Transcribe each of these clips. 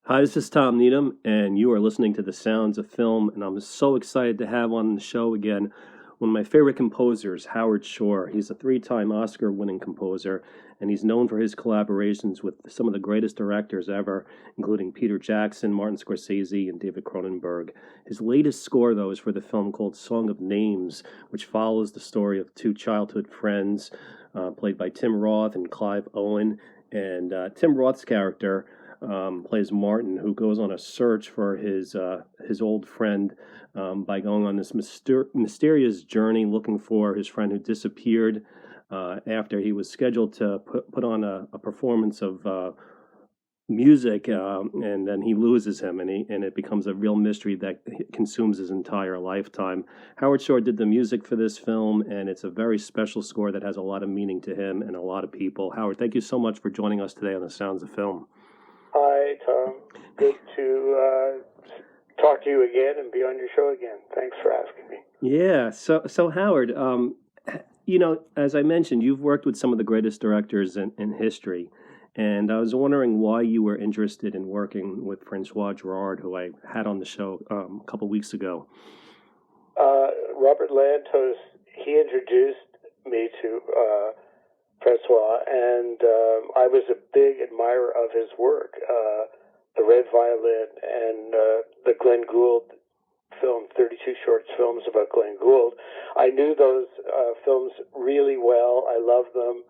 Hi, this is Tom Needham, and you are listening to The Sounds of Film. And I'm so excited to have on the show again one of my favorite composers, Howard Shore. He's a three-time Oscar-winning composer, and he's known for his collaborations with some of the greatest directors ever, including Peter Jackson, Martin Scorsese, and David Cronenberg. His latest score, though, is for the film called Song of Names, which follows the story of two childhood friends, played by Tim Roth and Clive Owen. And Tim Roth's character plays Martin, who goes on a search for his old friend by going on this mysterious journey looking for his friend who disappeared after he was scheduled to put on a performance of music, and then he loses him, and it becomes a real mystery that consumes his entire lifetime. Howard Shore did the music for this film, and it's a very special score that has a lot of meaning to him and a lot of people. Howard, thank you so much for joining us today on The Sounds of Film. Hi, Tom. Good to talk to you again and be on your show again. Thanks for asking me. Yeah. So Howard, as I mentioned, you've worked with some of the greatest directors in history, and I was wondering why you were interested in working with Francois Girard, who I had on the show a couple weeks ago. Robert Lantos, he introduced me to Francois, and I was a big admirer of his work. The Red Violin and the Glenn Gould film, 32 short films about Glenn Gould. I knew those films really well. I loved them.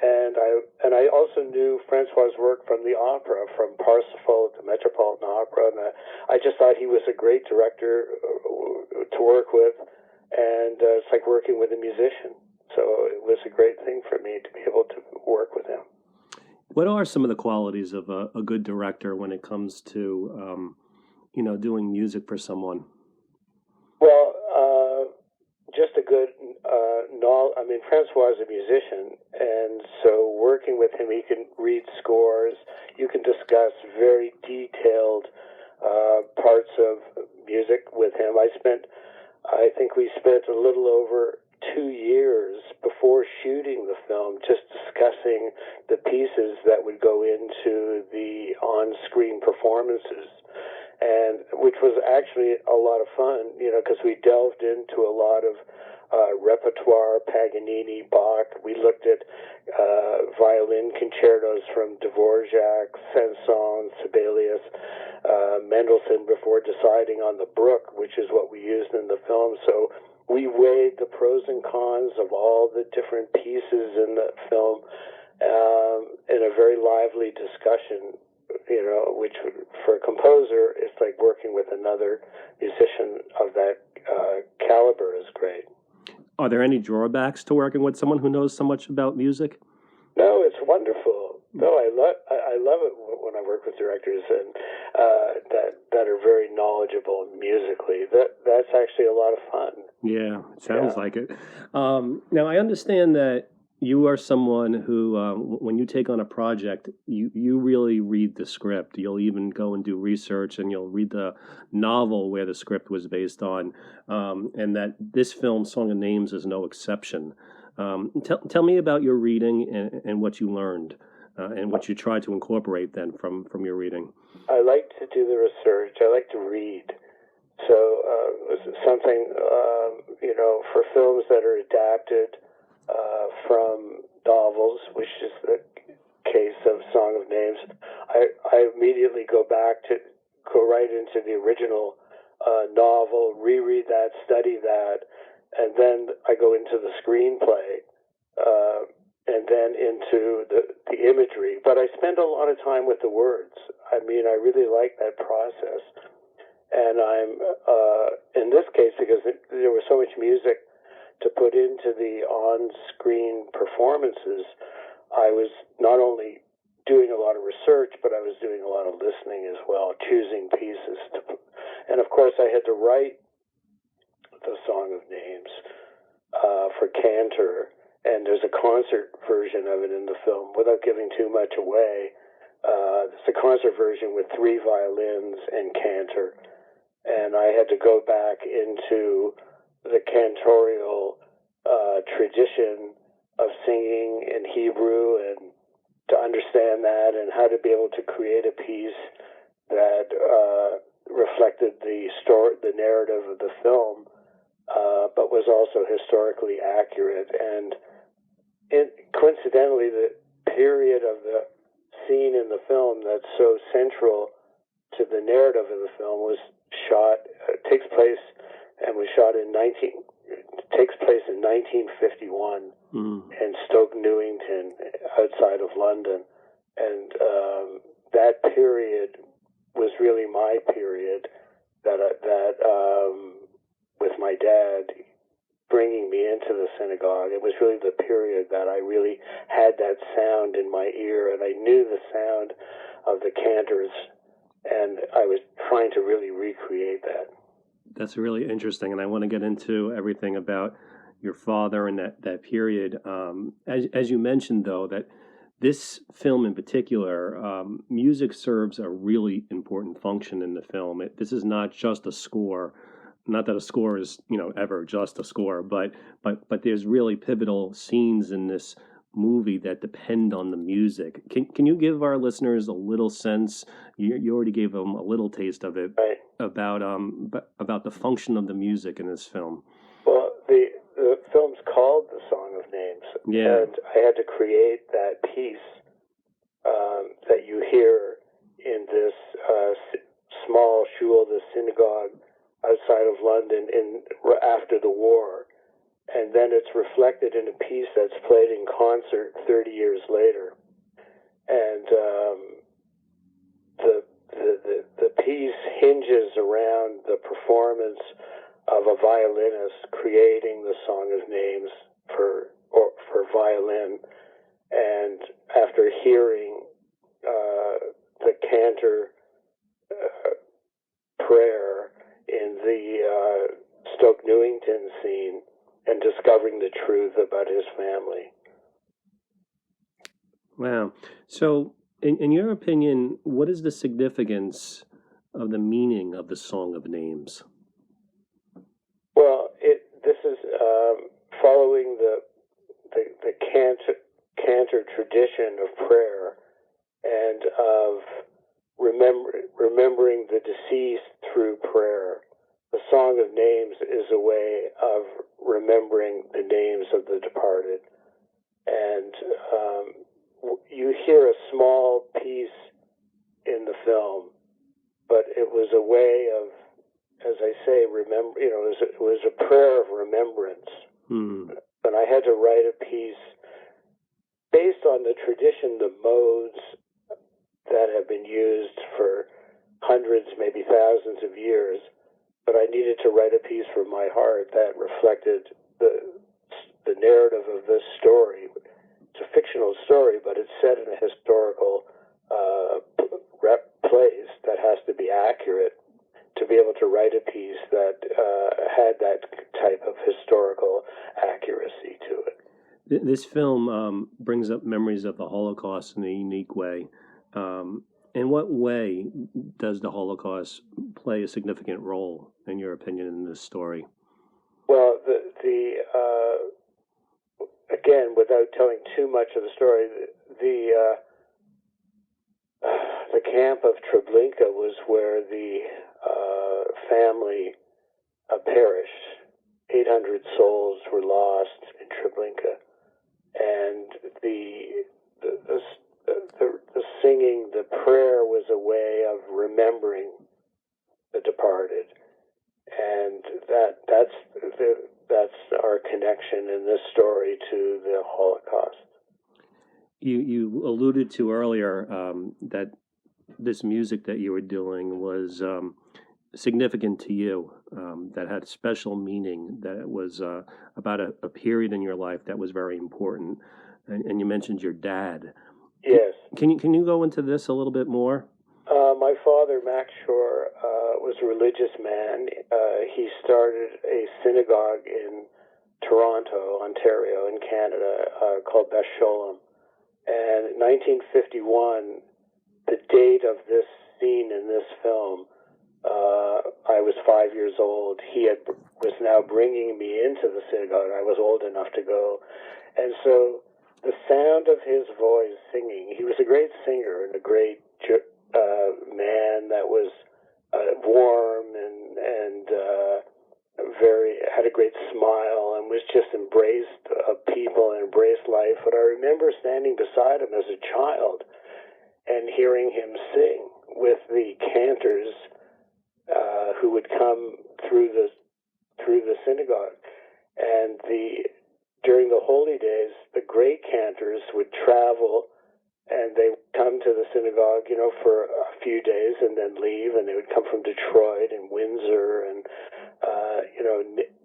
And I also knew Francois's work from the opera, from Parsifal to Metropolitan Opera, and I just thought he was a great director to work with, and it's like working with a musician. So it was a great thing for me to be able to work with him. What are some of the qualities of a good director when it comes to, doing music for someone? Well, just a good knowledge. I mean, Francois is a musician, and so working with him, he can read scores. You can discuss very detailed parts of music with him. I think we spent a little over 2 years before shooting the film just discussing the pieces that would go into the on-screen performances, and which was actually a lot of fun, because we delved into a lot of repertoire, Paganini, Bach. We looked at violin concertos from Dvorak, Saint-Saëns, Sibelius, Mendelssohn before deciding on the Brook, which is what we used in the film. So we weighed the pros and cons of all the different pieces in the film in a very lively discussion, which for a composer, it's like working with another musician of that caliber is great. Are there any drawbacks to working with someone who knows so much about music? No, it's wonderful. No, I love it when I work with directors and that are very knowledgeable musically. That's actually a lot of fun. Yeah, it sounds like it. Now, I understand that you are someone who, when you take on a project, you really read the script. You'll even go and do research, and you'll read the novel where the script was based on, and that this film, Song of Names, is no exception. Tell me about your reading and what you learned, and what you tried to incorporate then from your reading. I like to do the research. I like to read. So something, for films that are adapted from novels, which is the case of Song of Names, I immediately go right into the original novel, reread that, study that, and then I go into the screenplay, and then into the imagery. But I spend a lot of time with the words. I mean, I really like that process. And I'm, in this case, because there was so much music to put into the on-screen performances, I was not only doing a lot of research, but I was doing a lot of listening as well, choosing pieces. And of course, I had to write the Song of Names for Cantor, and there's a concert version of it in the film. Without giving too much away, it's a concert version with 3 violins and Cantor. And I had to go back into the cantorial tradition of singing in Hebrew and to understand that and how to be able to create a piece that narrative of the film, but was also historically accurate. And coincidentally, the period of the scene in the film that's so central to the narrative of the film was takes place in 1951 in Stoke Newington, outside of London, and that period was really my period that with my dad bringing me into the synagogue. It was really the period that I really had that sound in my ear, and I knew the sound of the cantors, and I was trying to really recreate that. That's really interesting, and I want to get into everything about your father and that period. As you mentioned, though, that this film in particular, music serves a really important function in the film. This is not just a score. Not that a score is, ever just a score, but there's really pivotal scenes in this movie that depend on the music. Can you give our listeners a little sense? You already gave them a little taste of it, right, about the function of the music in this film. Well, the film's called The Song of Names, yeah, and I had to create that piece that you hear in this small shul, the synagogue outside of London after the war. And then it's reflected in a piece that's played in concert 30 years later. And the piece hinges around the performance of a violinist creating the Song of Names for violin. And after hearing the cantor prayer in the Stoke Newington scene, and discovering the truth about his family. Wow. So, in your opinion, what is the significance of the meaning of the Song of Names? Well, this is following the cantor tradition of prayer and of remembering the deceased through prayer. The Song of Names is a way of remembering the names of the departed. And you hear a small piece in the film, but it was a way of, as I say, it was a prayer of remembrance. And I had to write a piece based on the tradition, the modes that have been used for hundreds, maybe thousands of years. But I needed to write a piece from my heart that reflected the narrative of this story. It's a fictional story, but it's set in a historical place that has to be accurate to be able to write a piece that had that type of historical accuracy to it. This film brings up memories of the Holocaust in a unique way. In what way does the Holocaust play a significant role, in your opinion, in this story? Well, again, without telling too much of the story, the camp of Treblinka was where the family perished. 800 souls were lost in Treblinka, and the singing, the prayer was a way of remembering the departed, and that's our connection in this story to the Holocaust. You alluded to earlier that this music that you were doing was significant to you, that had special meaning, that it was about a period in your life that was very important, and you mentioned your dad. Yes. Can you go into this a little bit more? My father, Max Shore, was a religious man. He started a synagogue in Toronto, Ontario, in Canada, called Beth Sholem. And in 1951, the date of this scene in this film, I was 5 years old. He was now bringing me into the synagogue. I was old enough to go. And so the sound of his voice singing, he was a great singer and a great man that was warm and just embraced people and embraced life. But I remember standing beside him as a child and hearing him sing with the cantors who would come through the synagogue. And during the holy days, the great cantors would travel, and they would come to the synagogue, for a few days and then leave, and they would come from Detroit and Windsor and,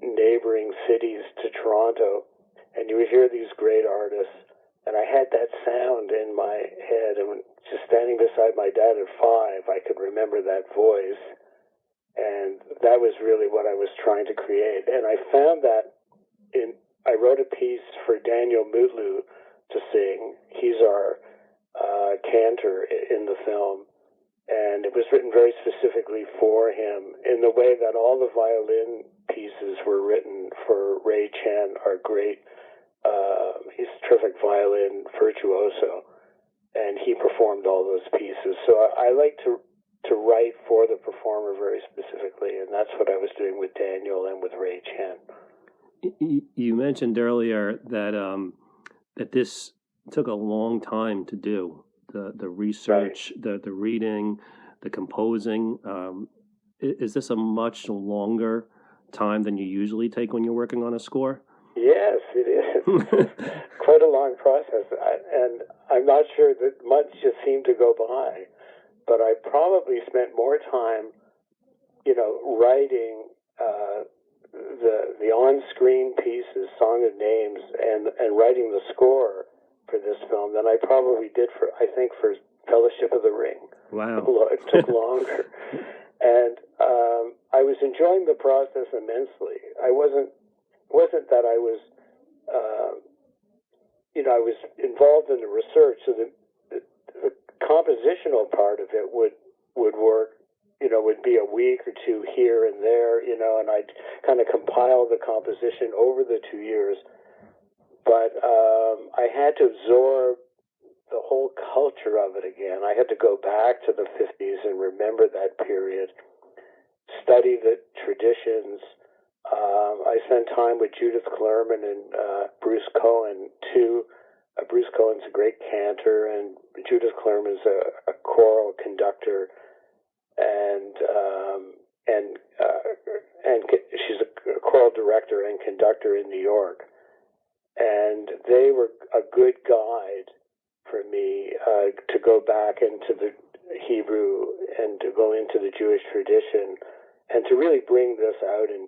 neighboring cities to Toronto, and you would hear these great artists, and I had that sound in my head, and just standing beside my dad at 5, I could remember that voice, and that was really what I was trying to create. And I found that I wrote a piece for Daniel Mutlu to sing. He's our cantor in the film, and it was written very specifically for him in the way that all the violin pieces were written for Ray Chen, our great, he's a terrific violin virtuoso, and he performed all those pieces. So I like to write for the performer very specifically, and that's what I was doing with Daniel and with Ray Chen. You mentioned earlier that that this took a long time to do, the research, right, the reading, the composing. Is this a much longer time than you usually take when you're working on a score? Yes, it is. Quite a long process, and I'm not sure that months just seem to go by, but I probably spent more time, writing the on-screen pieces, Song of Names, and writing the score for this film than I probably did for Fellowship of the Ring. Wow. It took longer. And I was enjoying the process immensely. I wasn't that I was, I was involved in the research, so the compositional part of it would work, would be a week or two here and there, and I'd kind of compile the composition over the 2 years. But I had to absorb the whole culture of it again. I had to go back to the 50s and remember that period, study the traditions. I spent time with Judith Clerman and Bruce Cohen, too. Bruce Cohen's a great cantor, and Judith Clerman's a choral conductor, and she's a choral director and conductor in New York. And they were a good guide for me to go back into the Hebrew and to go into the Jewish tradition and to really bring this out in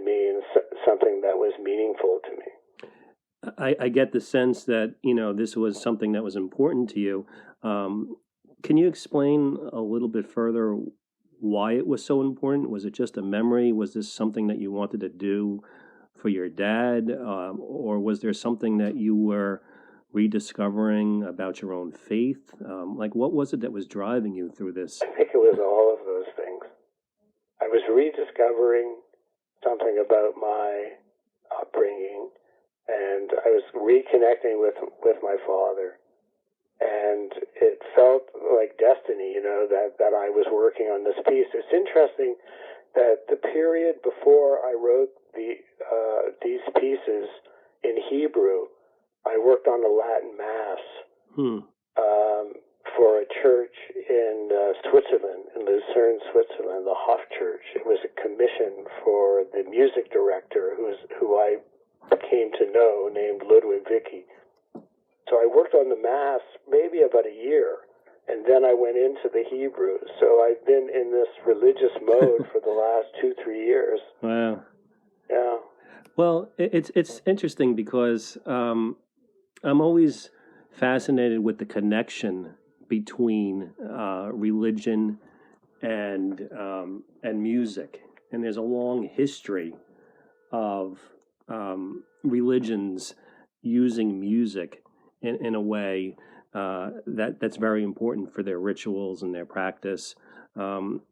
me and something that was meaningful to me. I get the sense that, this was something that was important to you. Can you explain a little bit further why it was so important? Was it just a memory? Was this something that you wanted to do for your dad? Or was there something that you were rediscovering about your own faith? What was it that was driving you through this? I think it was all of those things. I was rediscovering something about my upbringing, and I was reconnecting with my father. And it felt like destiny, that I was working on this piece. It's interesting that the period before I wrote these pieces in Hebrew, I worked on the Latin Mass for a church in Switzerland, in Lucerne, Switzerland, the Hof Church. It was a commission for the music director, who I came to know, named Ludwig Vicky. So I worked on the Mass maybe about a year, and then I went into the Hebrew. So I've been in this religious mode for the last 2-3 years. Wow. Yeah. Well, it's interesting because I'm always fascinated with the connection between religion and music, and there's a long history of religions using music in a way that's very important for their rituals and their practice.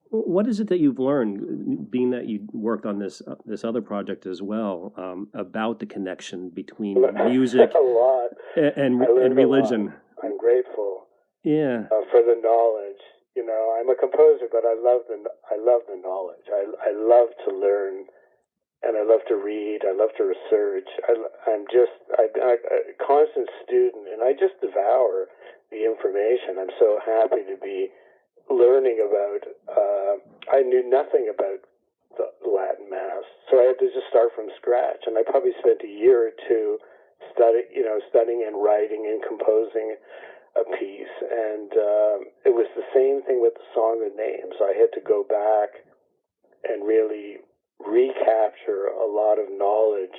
What is it that you've learned, being that you worked on this other project as well, about the connection between music a lot. and religion? I'm grateful. Yeah. For the knowledge. I'm a composer, but I love the knowledge. I love to learn and I love to read. I love to research. I'm a constant student, and I just devour the information. I'm so happy to be learning about. I knew nothing about the Latin Mass, so I had to just start from scratch. And I probably spent a year or two studying and writing and composing a piece. And it was the same thing with the Song of Names. I had to go back and really recapture a lot of knowledge,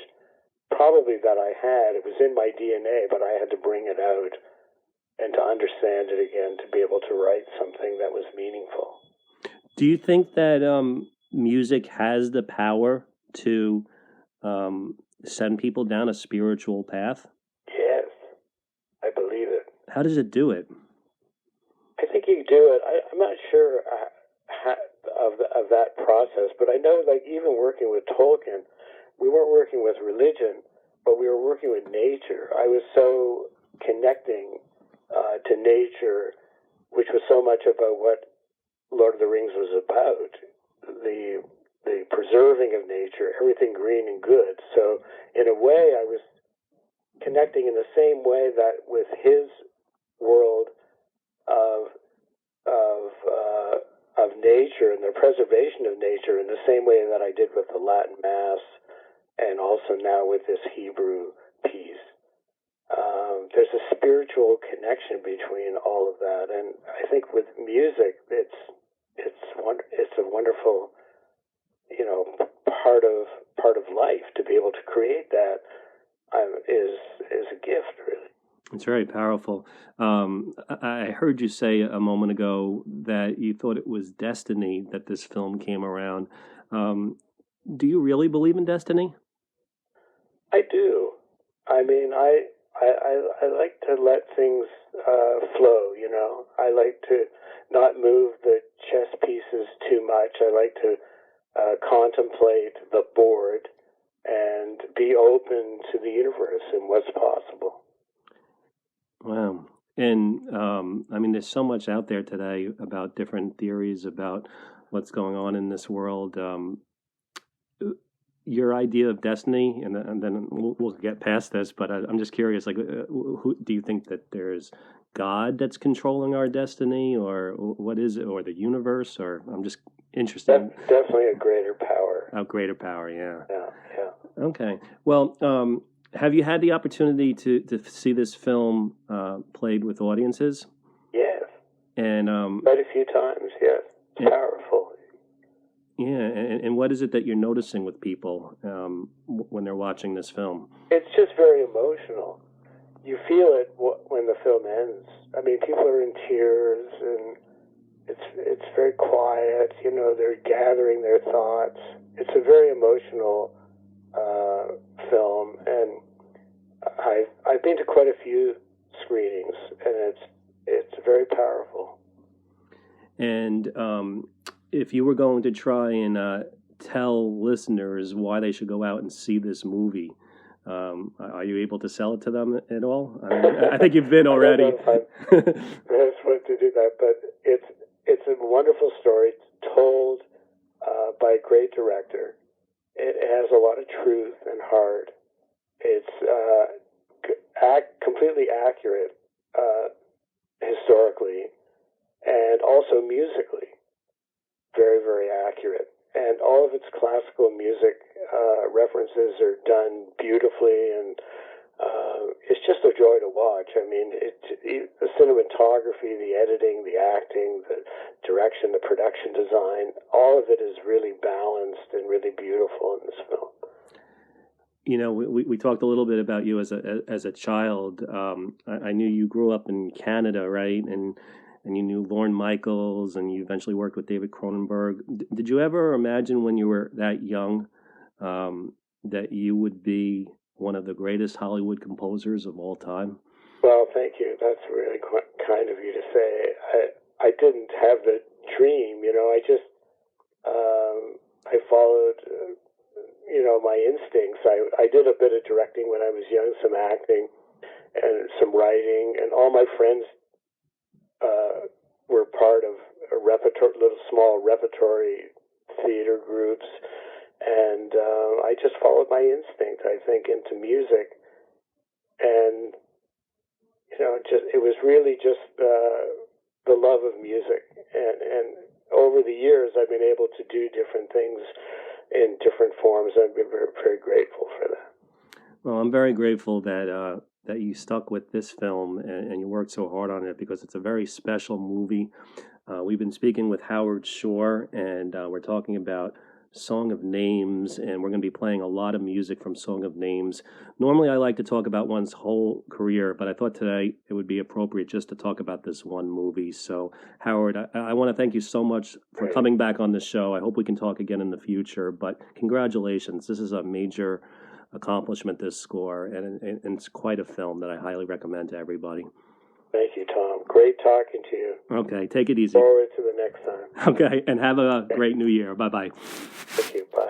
probably that I had. It was in my DNA, but I had to bring it out and to understand it again to be able to write something that was meaningful. Do you think that music has the power to send people down a spiritual path? Yes, I believe it. How does it do it? I think you do it. I'm not sure of that process, but I know, like, even working with Tolkien, we weren't working with religion, but we were working with nature. I was so connecting to nature, which was so much about what Lord of the Rings was about, the preserving of nature, everything green and good. So in a way, I was connecting in the same way that with his world of nature and the preservation of nature, in the same way that I did with the Latin Mass, and also now with this Hebrew piece. There's a spiritual connection between all of that, and I think with music, it's a wonderful, part of life. To be able to create that is a gift, really. It's very powerful. I heard you say a moment ago that you thought it was destiny that this film came around. Do you really believe in destiny? I do. I mean, I like to let things flow. I like to not move the chess pieces too much. I like to contemplate the board and be open to the universe and what's possible. Wow. And I mean, there's so much out there today about different theories about what's going on in this world. Your idea of destiny, and then we'll get past this, but I'm just curious, like, who do you think that there's God that's controlling our destiny, or what is it, or the universe, or I'm just interested. That's definitely a greater power. A greater power, yeah. Yeah. Okay. Well, have you had the opportunity to see this film played with audiences? Yes. And quite a few times, yes. It's powerful. Yeah, and what is it that you're noticing with people when they're watching this film? It's just very emotional. You feel it when the film ends. I mean, people are in tears, and it's very quiet. They're gathering their thoughts. It's a very emotional film, and I've been to quite a few screenings, and it's very powerful. And if you were going to try and tell listeners why they should go out and see this movie, are you able to sell it to them at all? I mean, I think you've been already. I don't know if I'm supposed to do that, but it's a wonderful story told by a great director. It has a lot of truth and heart. It's completely accurate historically, and also musically. Very, very accurate. And all of its classical music references are done beautifully, and it's just a joy to watch. I mean, the cinematography, the editing, the acting, the direction, the production design, all of it is really balanced and really beautiful in this film. We talked a little bit about you as a child. I knew you grew up in Canada, right? And you knew Lorne Michaels, and you eventually worked with David Cronenberg. Did you ever imagine when you were that young that you would be one of the greatest Hollywood composers of all time? Well, thank you. That's really kind of you to say. I didn't have the dream, I just, I followed, my instincts. I did a bit of directing when I was young, some acting and some writing, and all my friends were part of little small repertory theater groups, and I just followed my instinct, I think, into music, and it was really just the love of music, and over the years I've been able to do different things in different forms. I've been very, very grateful for that. Well, I'm very grateful that that you stuck with this film and you worked so hard on it because it's a very special movie. We've been speaking with Howard Shore, and we're talking about Song of Names, and we're going to be playing a lot of music from Song of Names. Normally, I like to talk about one's whole career, but I thought today it would be appropriate just to talk about this one movie. So, Howard, I want to thank you so much for coming back on the show. I hope we can talk again in the future, but congratulations. This is a major accomplishment, this score, and it's quite a film that I highly recommend to everybody. Thank you, Tom. Great talking to you. Okay, take it easy. Forward to the next time. Okay, and have a great new year. Bye-bye. Thank you. Bye.